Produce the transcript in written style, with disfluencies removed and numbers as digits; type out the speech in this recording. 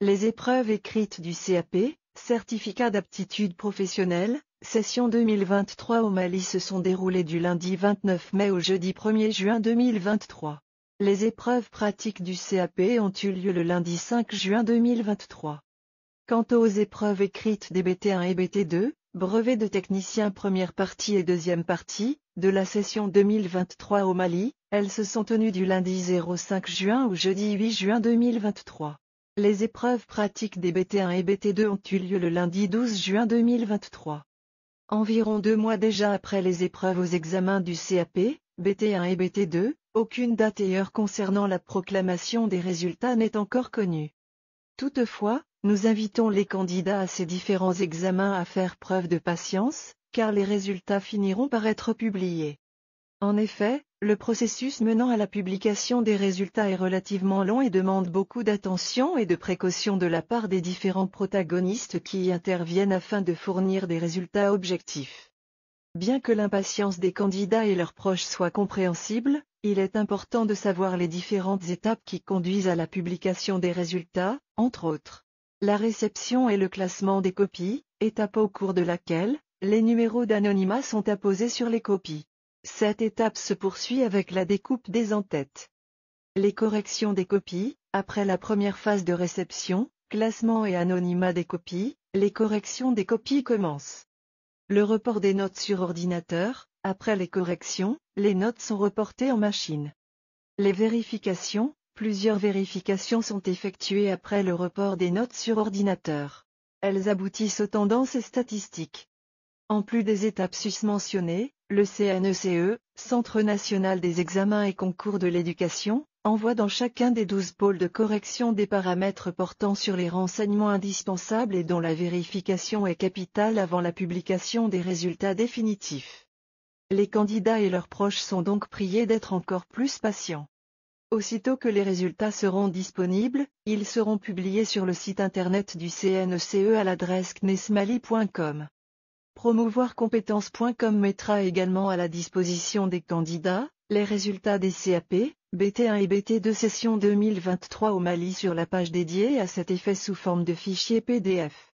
Les épreuves écrites du CAP, Certificat d'aptitude professionnelle, session 2023 au Mali se sont déroulées du lundi 29 mai au jeudi 1er juin 2023. Les épreuves pratiques du CAP ont eu lieu le lundi 5 juin 2023. Quant aux épreuves écrites des BT1 et BT2, brevet de technicien première partie et deuxième partie, de la session 2023 au Mali, elles se sont tenues du lundi 05 juin au jeudi 8 juin 2023. Les épreuves pratiques des BT1 et BT2 ont eu lieu le lundi 12 juin 2023. Environ 2 mois déjà après les épreuves aux examens du CAP, BT1 et BT2, aucune date et heure concernant la proclamation des résultats n'est encore connue. Toutefois, nous invitons les candidats à ces différents examens à faire preuve de patience, car les résultats finiront par être publiés. En effet, le processus menant à la publication des résultats est relativement long et demande beaucoup d'attention et de précaution de la part des différents protagonistes qui y interviennent afin de fournir des résultats objectifs. Bien que l'impatience des candidats et leurs proches soit compréhensible, il est important de savoir les différentes étapes qui conduisent à la publication des résultats, entre autres. La réception et le classement des copies, étape au cours de laquelle, les numéros d'anonymat sont apposés sur les copies. Cette étape se poursuit avec la découpe des en-têtes. Les corrections des copies, après la première phase de réception, classement et anonymat des copies, les corrections des copies commencent. Le report des notes sur ordinateur, après les corrections, les notes sont reportées en machine. Les vérifications, plusieurs vérifications sont effectuées après le report des notes sur ordinateur. Elles aboutissent aux tendances et statistiques. En plus des étapes susmentionnées, le CNECE, Centre national des examens et concours de l'éducation, envoie dans chacun des 12 pôles de correction des paramètres portant sur les renseignements indispensables et dont la vérification est capitale avant la publication des résultats définitifs. Les candidats et leurs proches sont donc priés d'être encore plus patients. Aussitôt que les résultats seront disponibles, ils seront publiés sur le site internet du CNECE à l'adresse cnesmali.com. Promouvoircompétences.com mettra également à la disposition des candidats, les résultats des CAP, BT1 et BT2 session 2023 au Mali sur la page dédiée à cet effet sous forme de fichier PDF.